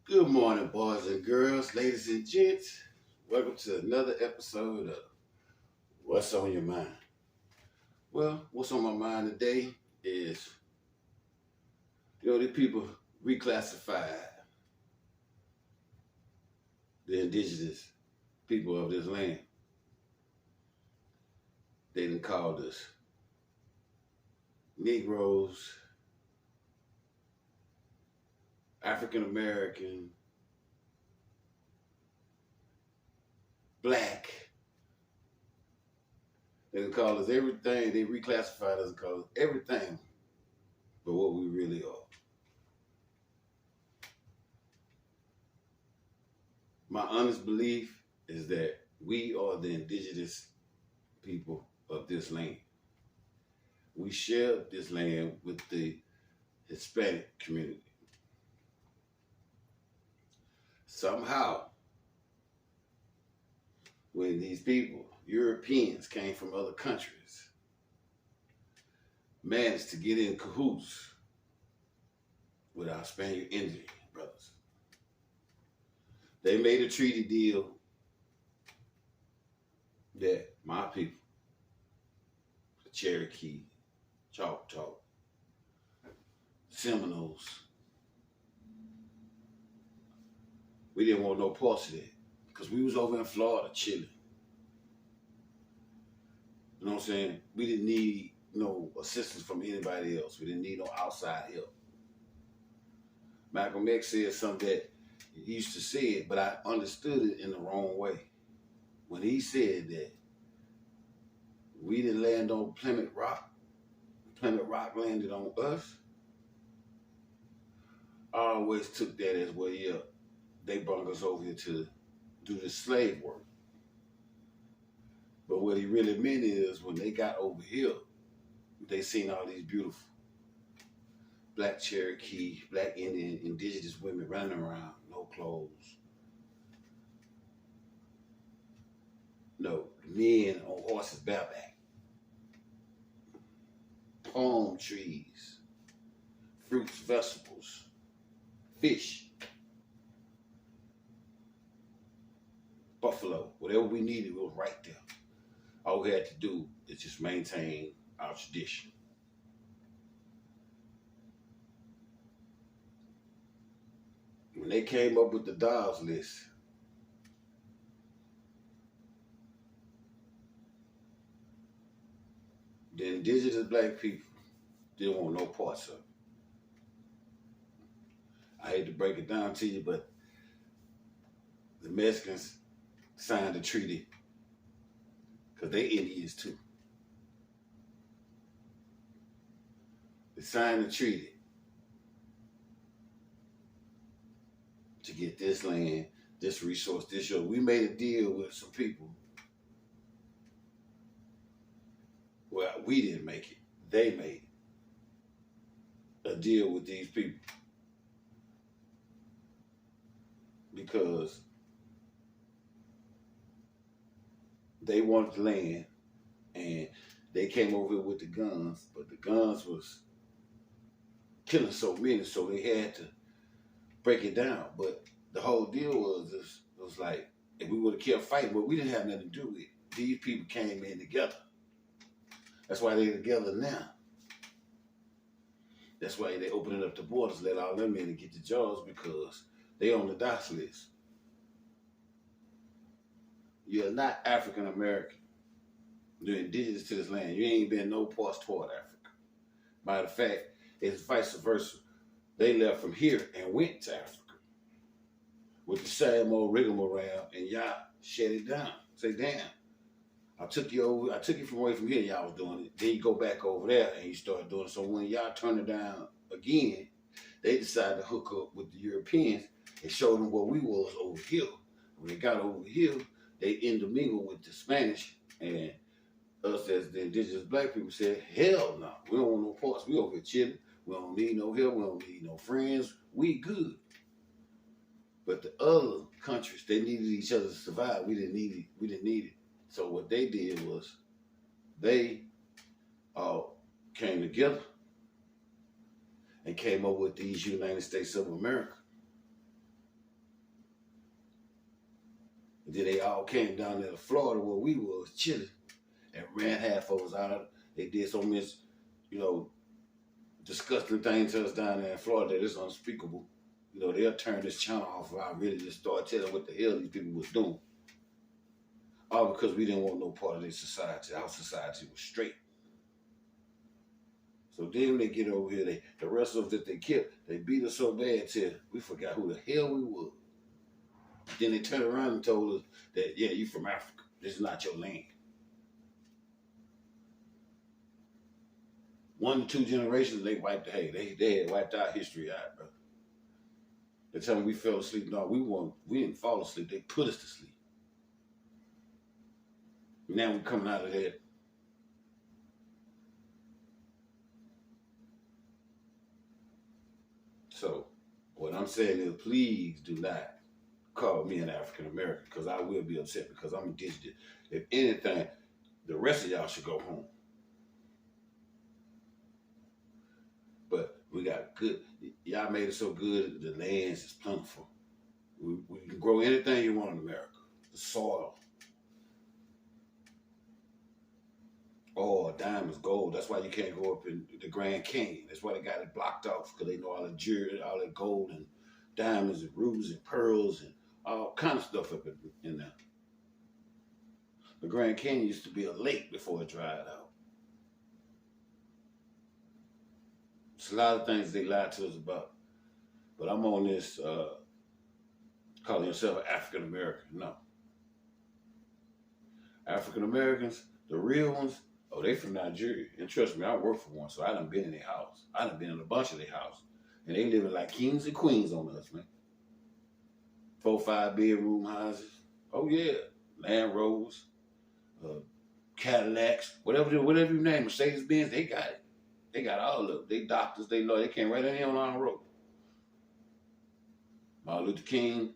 Good morning, boys and girls, ladies and gents. Welcome to another episode of What's on Your Mind. Well, what's on my mind today is, the people reclassified the indigenous people of this land. They done called us Negroes, African American, Black. They done called us everything. They reclassified us and called us everything but what we really are. My honest belief is that we are the indigenous people of this land. We share this land with the Hispanic community. Somehow, when these people, Europeans, came from other countries, managed to get in cahoots with our Spaniard Indian brothers. They made a treaty deal that my people, the Cherokee, Choctaw, Seminoles, we didn't want no parts of that because we was over in Florida chilling. You know what I'm saying? We didn't need no assistance from anybody else. We didn't need no outside help. Malcolm X said something that he used to say it, but I understood it in the wrong way. When he said that we didn't land on Plymouth Rock landed on us, I always took that as, well, yeah, they brought us over here to do the slave work. But what he really meant is when they got over here, they seen all these beautiful Black Cherokee, Black Indian, indigenous women running around, no clothes. No, men on horses bareback. Palm trees, fruits, vegetables, fish, buffalo, whatever we needed was right there. All we had to do is just maintain our tradition. When they came up with the Dawes list, the indigenous Black people didn't want no parts of it. I hate to break it down to you, but the Mexicans signed the treaty because they Indians too. They signed the treaty to get this land, this resource, this show. We made a deal with some people. Well, we didn't make it. They made a deal with these people because they wanted the land and they came over here with the guns, but the guns was killing so many, so they had to break it down. But the whole deal was like, if we would have kept fighting, but we didn't have nothing to do with it. These people came in together. That's why they're together now. That's why they opening up the borders, let all them in and get the jobs because they on the DOS list. You're not African American. You're indigenous to this land. You ain't been no parts toward Africa. Matter of fact, it's vice versa. They left from here and went to Africa with the same old rigmarole, and y'all shut it down. Say, damn, I took you from away from here, y'all was doing it. Then you go back over there and you start doing it. So when y'all turn it down again, they decided to hook up with the Europeans and show them what we was over here. When they got over here, they intermingled with the Spanish, and us as the indigenous Black people said, hell no, we don't want no parts. We over here chilling. We don't need no help. We don't need no friends. We good. But the other countries, they needed each other to survive. We didn't need it. We didn't need it. So what they did was they all came together and came up with these United States of America. Then they all came down there to Florida where we was chilling and ran half of us out. They did so much, you know, disgusting things to us down there in Florida that it's unspeakable. You know, they'll turn this channel off and I really just start telling what the hell these people was doing. All because we didn't want no part of their society. Our society was straight. So then when they get over here, the rest of us that they kept, they beat us so bad till we forgot who the hell we were. Then they turned around and told us that, yeah, you from Africa. This is not your land. 1 to 2 generations, they wiped, they had wiped our history out, bro. They tell me we fell asleep. No, we didn't fall asleep. They put us to sleep. Now we're coming out of that. So what I'm saying is, please do not call me an African American, because I will be upset because I'm indigenous. If anything, the rest of y'all should go home. But we got good. Y'all made it so good. The lands is plentiful. We can grow anything you want in America. The soil. Oh, diamonds, gold. That's why you can't go up in the Grand Canyon. That's why they got it blocked off, because they know all the jewelry, all that gold and diamonds and rubies and pearls and all kind of stuff up in there. The Grand Canyon used to be a lake before it dried out. It's a lot of things they lied to us about. But I'm on this calling yourself an African American. No. African Americans, the real ones, oh, they from Nigeria. And trust me, I work for one, so I done been in their house. I done been in a bunch of their houses. And they living like kings and queens on us, man. 4, 5 bedroom houses. Oh yeah. Land Rovers, Cadillacs, whatever you name, Mercedes-Benz, they got it. They got all of it. They doctors, they lawyers, they came right in here on our road. Martin Luther King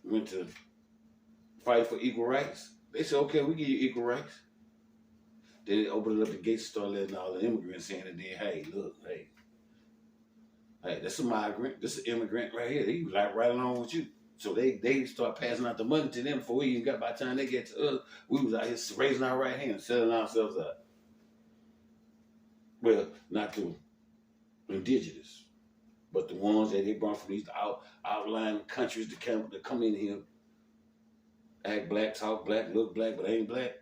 went to fight for equal rights. They said, okay, we give you equal rights. Then they opened up the gates and started letting all the immigrants in, and then, hey, look, hey, that's a migrant, this is an immigrant right here. They like right along with you. So they start passing out the money to them before we even got, by the time they get to us, we was out here raising our right hand, selling ourselves out. Well, not the indigenous, but the ones that they brought from these outlying countries to come in here, act black, talk black, look black, but ain't black.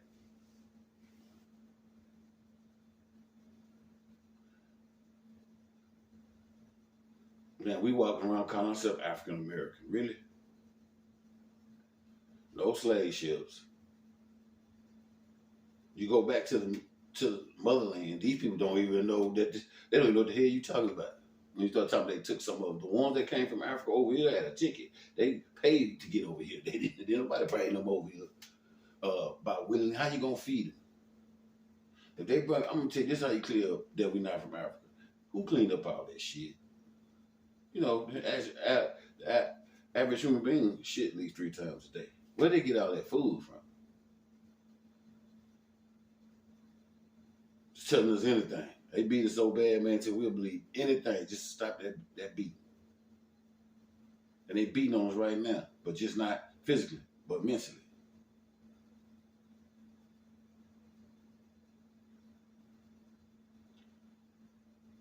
Man, we walking around calling ourselves African American. Really? No slave ships. You go back to the motherland, these people don't even know that they don't even know what the hell you talking about. When you start talking, they took some of the ones that came from Africa over here had a ticket. They paid to get over here. They didn't nobody bring them over here by willing. How you gonna feed them? If they bring, I'm gonna tell you this: how you clear up that we not from Africa. Who cleaned up all that shit? You know, as average human being shit at least 3 times a day. Where they get all that food from? Just telling us anything. They beat us so bad, man, till we'll believe anything just to stop that beating. And they beating on us right now, but just not physically, but mentally.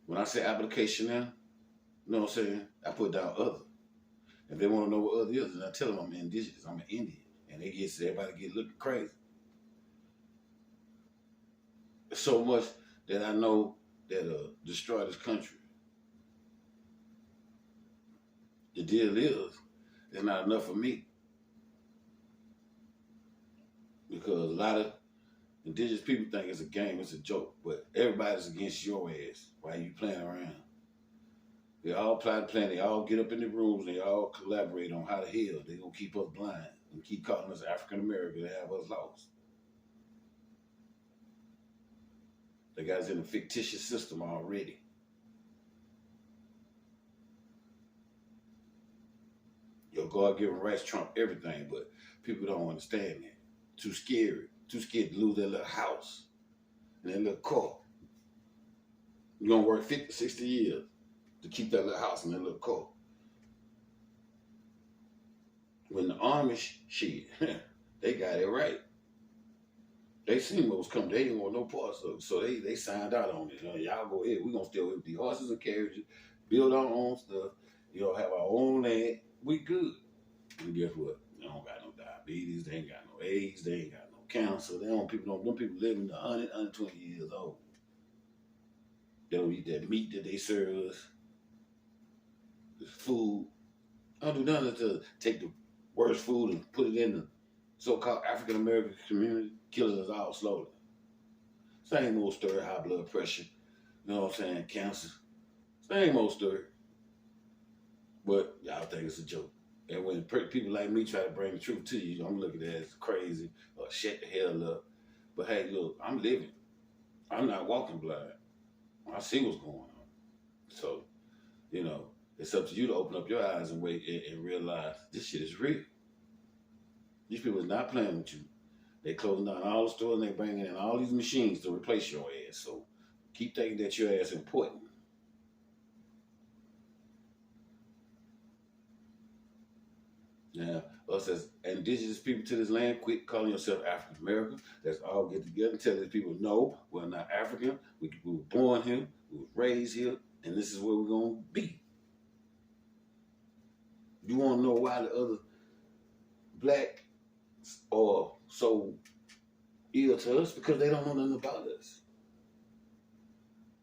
When I say application now, you know what I'm saying? I put down other. If they want to know what other is, then I tell them I'm indigenous, I'm an Indian. And everybody get looking crazy. So much that I know that destroy this country. The deal is, it's not enough for me. Because a lot of indigenous people think it's a game, it's a joke, but everybody's against your ass while you playing around. They all plot a plan, they all get up in the rooms, they all collaborate on how to heal. They gonna keep us blind and keep calling us African American to have us lost. They got us in a fictitious system already. Your God-given rights trump everything, but people don't understand that. Too scary. Too scared to lose their little house and their little car. You're gonna work 50, 60 years to keep that little house and that little car. When the Amish shit, They got it right. They seen what was coming. They didn't want no parts of it. So they signed out on it. Y'all go ahead. We're going to steal with the horses and carriages, build our own stuff, have our own land. We good. And guess what? They don't got no diabetes. They ain't got no AIDS. They ain't got no cancer. Them people living to 100, 120 years old. They don't eat that meat that they serve us. This food. I don't do nothing to take the worst food and put it in the so-called African American community, killing us all slowly. Same old story, high blood pressure, you know what I'm saying, cancer. Same old story. But y'all think it's a joke. And when people like me try to bring the truth to you, I'm looking at it as crazy or shut the hell up. But hey, look, I'm living. I'm not walking blind. I see what's going on. So, it's up to you to open up your eyes and wait and realize this shit is real. These people is not playing with you. They closing down all the stores and they bringing in all these machines to replace your ass. So keep thinking that your ass is important. Now, us as indigenous people to this land, quit calling yourself African American. Let's all get together and tell these people, no, we're not African. We were born here, we were raised here, and this is where we're going to be. You want to know why the other black are so ill to us? Because they don't know nothing about us.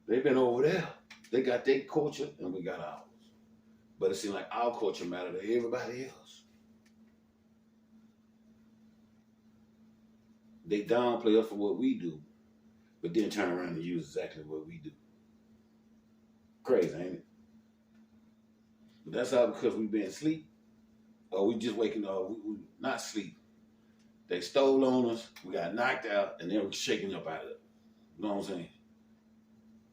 They've been over there. They got their culture and we got ours. But it seems like our culture matters to everybody else. They downplay us for what we do, but then turn around and use exactly what we do. Crazy, ain't it? But that's all because we've been asleep. Or we just waking up, we not sleep. They stole on us, we got knocked out, and then we're shaking up out of it. You know what I'm saying?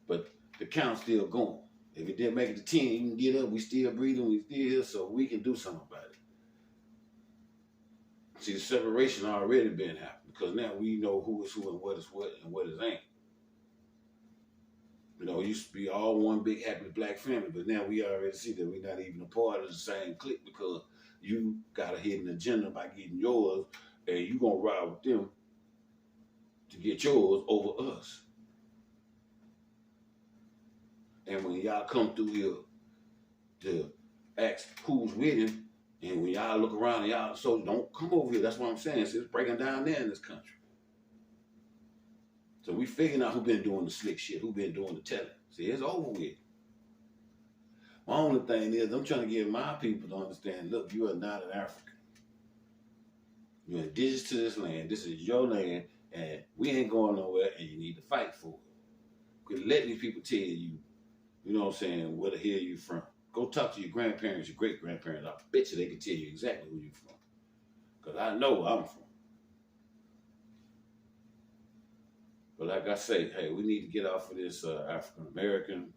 But the count's still going. If it didn't make it to 10, you can get up, we still breathing, we still here, so we can do something about it. See, the separation already been happening because now we know who is who and what is what and what is ain't. It used to be all one big happy black family, but now we already see that we're not even a part of the same clique because you got a hidden agenda by getting yours and you gonna ride with them to get yours over us. And when y'all come through here to ask who's with him, and when y'all look around and y'all, so don't come over here. That's what I'm saying. So it's breaking down there in this country. So we figuring out who been doing the slick shit, who been doing the telling. See, it's over with. My only thing is I'm trying to get my people to understand, look, you are not an African. You're indigenous to this land. This is your land, and we ain't going nowhere, and you need to fight for it. Quit letting these people tell you, you know what I'm saying, where the hell you from. Go talk to your grandparents, your great-grandparents. I bet you they can tell you exactly where you're from. Because I know where I'm from. But like I say, hey, we need to get off of this African-American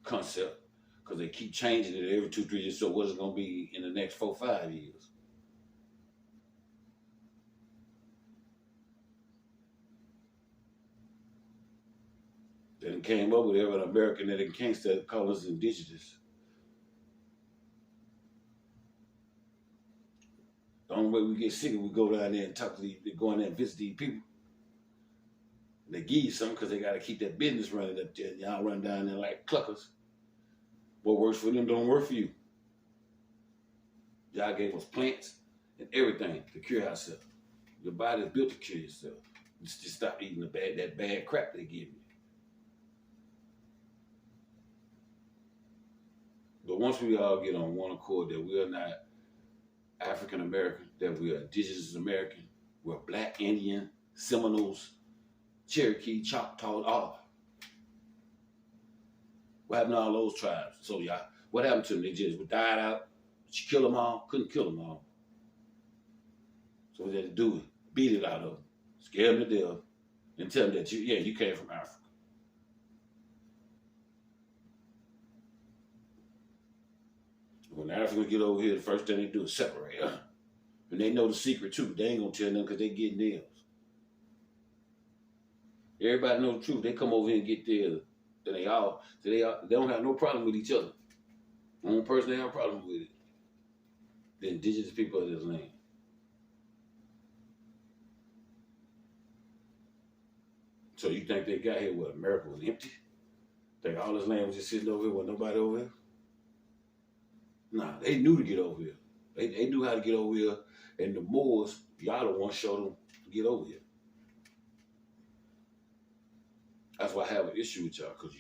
concept because they keep changing it every 2-3 years. So what is it going to be in the next 4-5 years? They came up with every American that they can't call us indigenous. The only way we get sick is we go down there and talk to go in there and visit these people. They give you something because they got to keep that business running up there. Y'all run down there like cluckers. What works for them don't work for you. Y'all gave us plants and everything to cure ourselves. Your body is built to cure yourself. Just stop eating that bad crap they give you. But once we all get on one accord that we are not African American, that we are indigenous American, we're Black, Indian, Seminoles, Cherokee, Choctaw, all. What happened to all those tribes? So y'all, what happened to them? They just died out. Did you kill them all? Couldn't kill them all. So we had to do it. Beat it out of them. Scare them to death. And tell them that you came from Africa. When the Africans get over here, the first thing they do is separate. And they know the secret too. They ain't gonna tell them because they getting theirs. Everybody know the truth. They come over here and get theirs. Then they don't have no problem with each other. The only person they have a problem with it, the indigenous people of this land. So you think they got here what America was empty? Think all this land was just sitting over here with nobody over here? Nah, they knew to get over here. They knew how to get over here. And the Moors, y'all the ones showed them to get over here. That's why I have an issue with y'all, because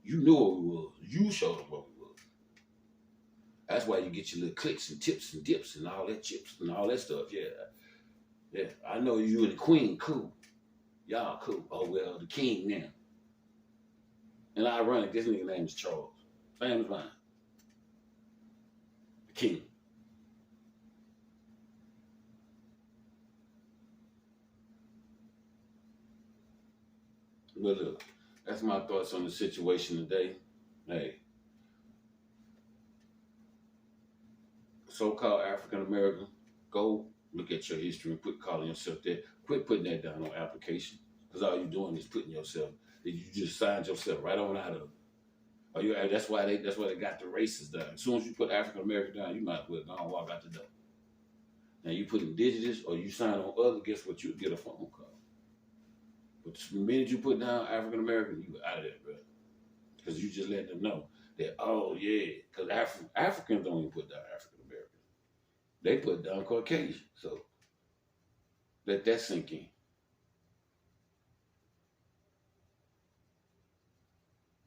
you knew what we was. You showed them what we was. That's why you get your little clicks and tips and dips and all that chips and all that stuff. Yeah. Yeah. I know you and the queen, cool. Y'all cool. Oh, well, the king now. And ironic, this nigga name is Charles. Same as mine. The king. But look, that's my thoughts on the situation today. Hey, so-called African American, go look at your history and quit calling yourself that. Quit putting that down on application, because all you're doing is putting yourself. You just signed yourself right on out of it. Or you, that's why they got the races down. As soon as you put African American down, you might as well go and walk out the door. Now you put indigenous or you sign on other, guess what? You'll get a phone call. But the minute you put down African American, you out of there, bro. Because you just let them know that, oh yeah, because Africans don't even put down African Americans. They put down Caucasian. So let that sink in.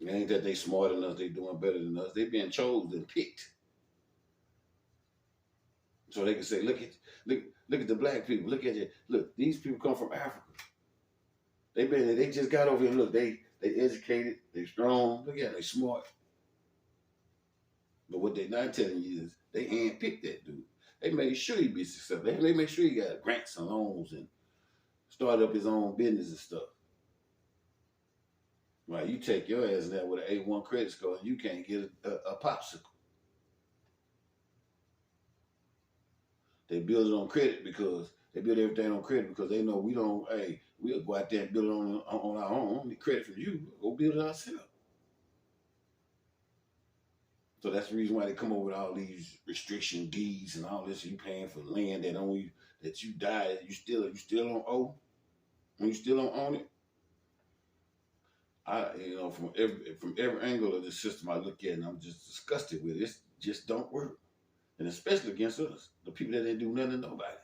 It ain't that they smarter than us, they doing better than us. They being chosen and picked. So they can say, look at the black people. Look at it. Look, these people come from Africa. They just got over here. Look, they educated, they strong. Look at them, they smart. But what they not telling you is they handpicked that dude. They made sure he be successful. They made sure he got grants and loans and started up his own business and stuff. Right, you take your ass in there with an A1 credit score and you can't get a popsicle. They build it on credit because they build everything on credit because they know we don't, hey, we'll go out there and build it on our own. Need credit from you. Go build it ourselves. So that's the reason why they come up with all these restriction deeds and all this. You paying for land that you died, you still don't owe. When you still don't own it. From every angle of the system I look at, and I'm just disgusted with it. It just don't work. And especially against us, the people that didn't do nothing to nobody.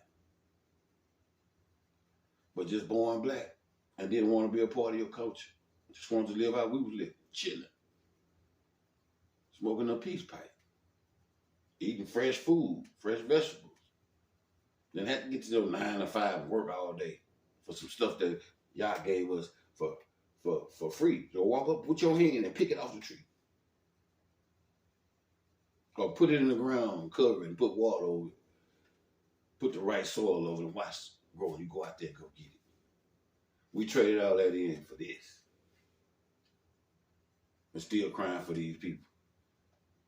But just born black and didn't want to be a part of your culture. Just wanted to live how we was living, chilling. Smoking a peace pipe. Eating fresh food, fresh vegetables. Then had to get to those 9 to 5 and work all day for some stuff that y'all gave us for free. So walk up, put your hand and pick it off the tree. Or put it in the ground, cover it, and put water over it. Put the right soil over it and watch it grow. You go out there and go get it. We traded all that in for this. And still crying for these people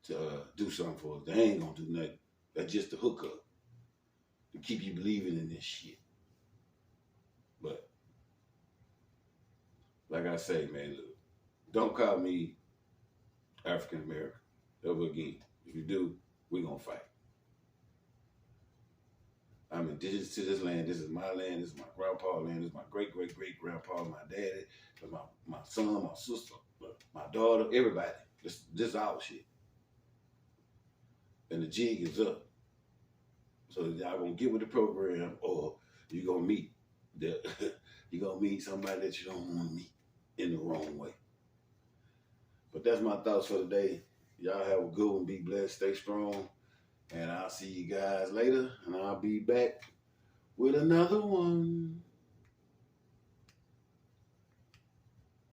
to do something for us. They ain't gonna do nothing. That's just the hookup to keep you believing in this shit. But like I say, man, look, don't call me African American ever again. If you do, we're gonna fight. I'm indigenous to this land. This is my land. This is my grandpa's land. This is my great-great-great-grandpa, my daddy, my son, my sister, my daughter, everybody. This is our shit. And the jig is up. So y'all gonna get with the program, or you gonna meet somebody that you don't want to meet in the wrong way. But that's my thoughts for today. Y'all have a good one. Be blessed. Stay strong. And I'll see you guys later. And I'll be back with another one.